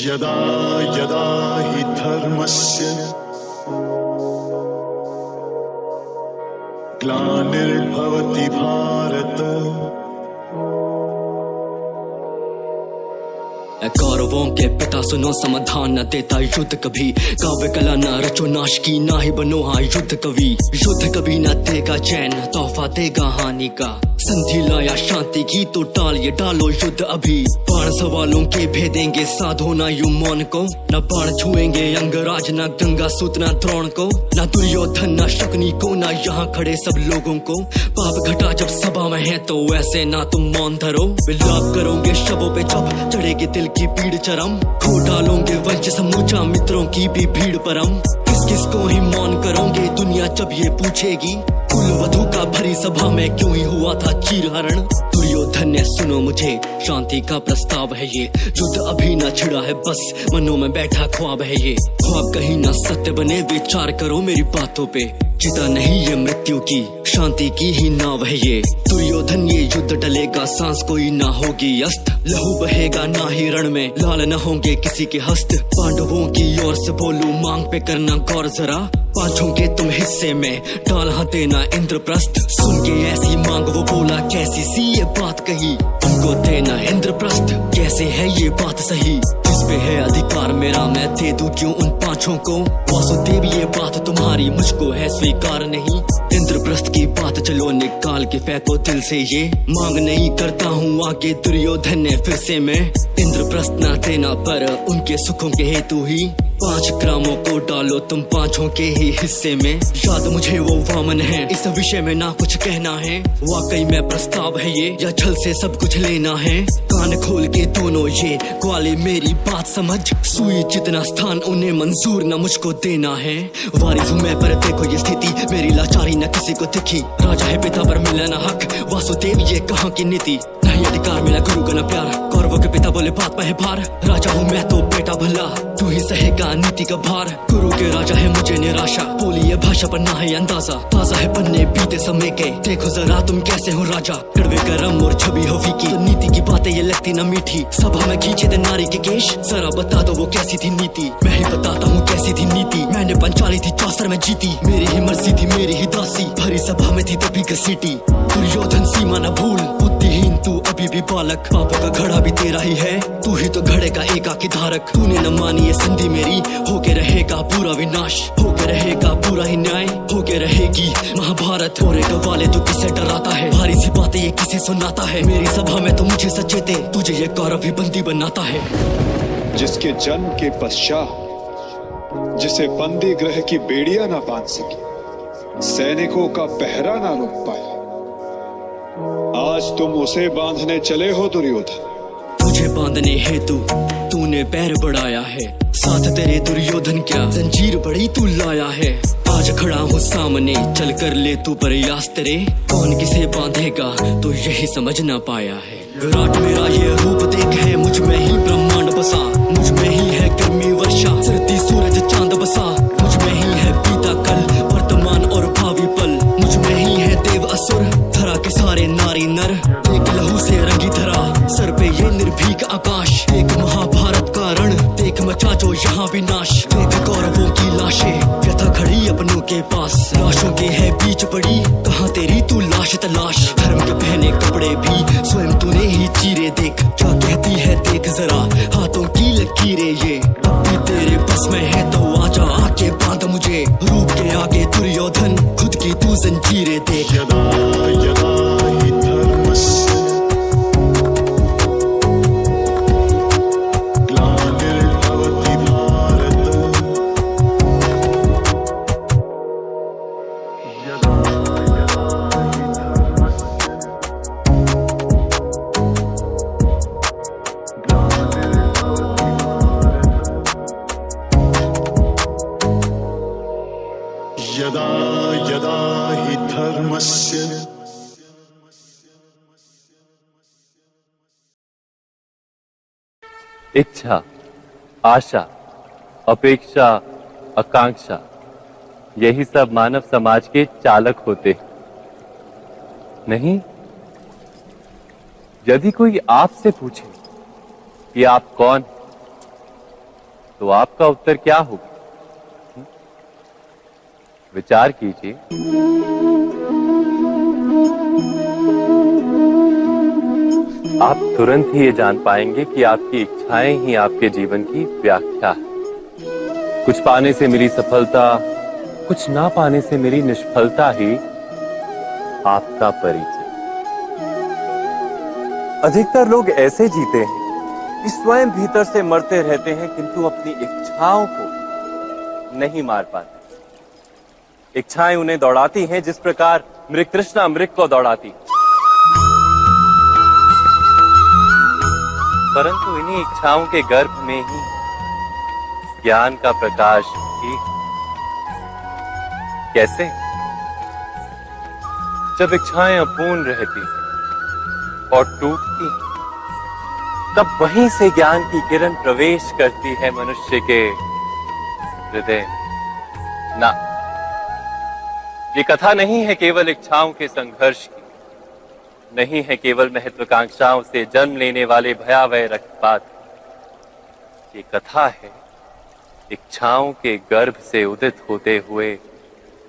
यदा यदा हि धर्मस्य ग्लानिर्भवति भारत। कौरवों के पिता सुनो समाधान न देता युद्ध कभी, काव्य कला न रचो नाश की, ना ही बनो हाँ युद्ध कवि। युद्ध कभी न देगा चैन, तोहफा देगा हानि का। संधि लाया शांति की तो टाल ये डालो युद्ध अभी। बाण सवालों के भेदेंगे साधो ना यूं मौन को, न बाण छुएंगे अंगराज न गंगा सूत न द्रोण को, न दुर्योधन न शकुनी को, न यहाँ खड़े सब लोगों को। पाप घटा जब सभा में है तो ऐसे ना तुम मौन धरो, विलाप करोगे शवों पे जब चढ़ेगी दिल की पीड़ चरम। खो डालोगे वंश समूचा मित्रों की भी भीड़ परम। किस किस को ही मौन करोगे दुनिया जब ये पूछेगी, कुल वधु का भरी सभा में क्यों ही हुआ था चीरहरण। दुर्योधन ने सुनो मुझे शांति का प्रस्ताव है ये, युद्ध अभी न छिड़ा है बस मनों में बैठा ख्वाब है ये। ख्वाब कहीं न सत्य बने विचार करो मेरी बातों पे, चिता नहीं ये मृत्यु की शांति की ही नाव है ये। दुर्योधन ये युद्ध टलेगा सांस कोई ना होगी अस्त, लहू बहेगा ना ही रण में लाल न होंगे किसी के हस्त। पांडवों की ओर से बोलूं मांग पे करना गौर जरा, पांचों के तुम हिस्से में डाल हाँ देना इंद्रप्रस्थ। सुन के ऐसी मांग वो बोला कैसी सी ये बात कही, उनको देना इंद्रप्रस्थ कैसे है ये बात सही। जिस पे है अधिकार मेरा मैं दे दूं क्यों उन पांचों को, वासुदेव ये बात तुम्हारी मुझको है स्वीकार नहीं। इंद्रप्रस्थ की बात चलो निकाल के फेंको दिल से ये, मांग नहीं करता हूँ आगे दुर्योधन ने फिर से मैं। इंद्रप्रस्थ ना देना पर उनके सुखों के हेतु ही, 5 ग्रामों को डालो तुम पांचों के ही हिस्से में। याद मुझे वो वामन है इस विषय में ना कुछ कहना है, वाकई में प्रस्ताव है ये या छल से सब कुछ लेना है। कान खोल के दोनों ये ग्वाले मेरी बात समझ, सुई जितना स्थान उन्हें मंजूर न मुझको देना है। वारिस हूँ मैं पर देखो ये स्थिति, मेरी लाचारी न किसी को दिखी। राजा है पिता पर मिला न हक, वासुदेव ये कहाँ की नीति। नहीं अधिकार मिला गुरु का न प्यार, कौरवों के पिता बोले बात में है भार। राजा हूँ मैं तो बेटा भला, तू ही सहेगा नीति का भार। गुरु के राजा है मुझे निराशा, बोली ये भाषा पर ना है अंदाजा। ताजा है पन्ने बीते समय के, देखो जरा तुम कैसे हो राजा। कड़वे करम और छवि हो फीकी, तो नीति की बातें ये लगती न मीठी। सभा में खींचे थे नारी के केश, जरा बता दो वो कैसी थी नीति। मैं ही बताता हूँ कैसी थी नीति, मैंने पंचाली थी 64 में जीती। मेरी ही मर्जी थी मेरी ही दासी, भरी सभा में थी तभी घसीटी। दुर्योधन सीमा न भूल, बुद्धिहीन तू अभी भी बालक। पापों का घड़ा भी तेरा ही है, तू ही तो घड़े का एकाकी धारक। तूने न मानी ये संधि मेरी, होके रहेगा पूरा विनाश। होके रहेगा पूरा ही न्याय, होके रहेगी महाभारत। और वाले तू किसे डराता है, भारी सी बातें ये किसे सुनाता है। मेरी सभा में तो मुझे सचेते, तुझे ये कौरव ही बंदी बनाता है। जिसके जन्म के पश्चात जिसे बंदी गृह की बेड़ियां ना बांध सकी, सैनिकों का पहरा ना रोक पाया, आज तुम उसे बांधने चले हो दुर्योधन। तुझे बांधने हेतु तूने पैर बढ़ाया है, साथ तेरे दुर्योधन क्या जंजीर बड़ी तू लाया है। आज खड़ा हूँ सामने, चल कर ले तू प्रयास तेरे। कौन किसे बांधेगा तो यही समझ ना पाया है। विराट मेरा ये रूप देख है, मुझ में ही ब्रह्मांड बसा। मुझ में ही है गर्मी वर्षा, सरती सूरज चांद बसा। मुझ में ही है बीता कल, वर्तमान और भावी पल। मुझ में ही है देव असुर, धरा के सारे नारी नर। एक लहू से रंगी धरा, सर पे ये निर्भीक आकाश। एक महाभारत का रण, देख मचा जो यहाँ विनाश। देख कौरवों की लाशें, व्यथा खड़ी अपनों के पास। लाशों के है बीच पड़ी, कहाँ तेरी तू लाश तलाश। धर्म के पहने कपड़े भी स्वयं तूने ही चीरे देख। क्या कहती है देख जरा, हाथों की लकीरें ये। अब भी तेरे बस में है तो आजा आके बांध मुझे। रूप के आगे दुर्योधन, खुद की तू जंजीरें देख। यदा यदा हि धर्मस्य ग्लानिर्भवति भारत। यदा यदा हि धर्मस्य ग्लानिर्भवति भारत। यदा यदा हि धर्मस्य इच्छा, आशा, अपेक्षा, आकांक्षा, यही सब मानव समाज के चालक होते नहीं। यदि कोई आपसे पूछे कि आप कौन, तो आपका उत्तर क्या होगा? विचार कीजिए। आप तुरंत ही ये जान पाएंगे कि आपकी इच्छाएं ही आपके जीवन की व्याख्या है। कुछ पाने से मिली सफलता, कुछ ना पाने से मिली निष्फलता ही आपका परिचय। अधिकतर लोग ऐसे जीते हैं कि स्वयं भीतर से मरते रहते हैं, किंतु अपनी इच्छाओं को नहीं मार पाते। इच्छाएं उन्हें दौड़ाती हैं जिस प्रकार मृग तृष्णा मृग को दौड़ाती है। परंतु इन्हीं इच्छाओं के गर्भ में ही ज्ञान का प्रकाश भी। कैसे? जब इच्छाएं अपूर्ण रहती और टूटती, तब वहीं से ज्ञान की किरण प्रवेश करती है मनुष्य के हृदय। ना, ये कथा नहीं है केवल इच्छाओं के संघर्ष की, नहीं है केवल महत्वाकांक्षाओं से जन्म लेने वाले भयावह रक्तपात। ये कथा है इच्छाओं के गर्भ से उदित होते हुए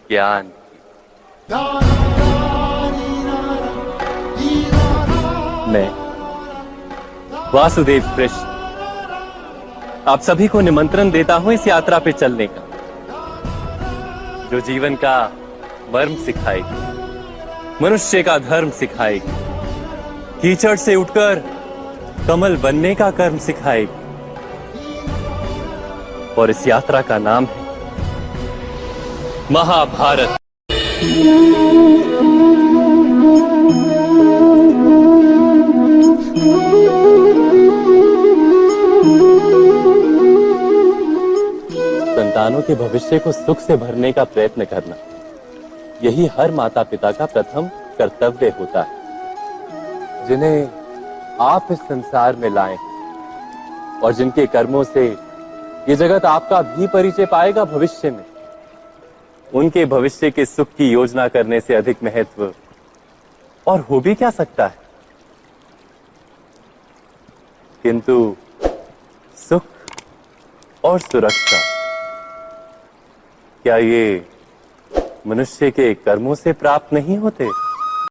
ज्ञान की। मैं वासुदेव कृष्ण आप सभी को निमंत्रण देता हूं इस यात्रा पे चलने का, जो जीवन का मर्म सिखाएगी, मनुष्य का धर्म सिखाएगी, कीचड़ से उठकर कमल बनने का कर्म सिखाएगी। और इस यात्रा का नाम है महाभारत। संतानों के भविष्य को सुख से भरने का प्रयत्न करना, यही हर माता पिता का प्रथम कर्तव्य होता है, जिन्हें आप इस संसार में लाएं और जिनके कर्मों से ये जगत आपका भी परिचय पाएगा भविष्य में। उनके भविष्य के सुख की योजना करने से अधिक महत्व और हो भी क्या सकता है। किंतु सुख और सुरक्षा, क्या ये मनुष्य के कर्मों से प्राप्त नहीं होते?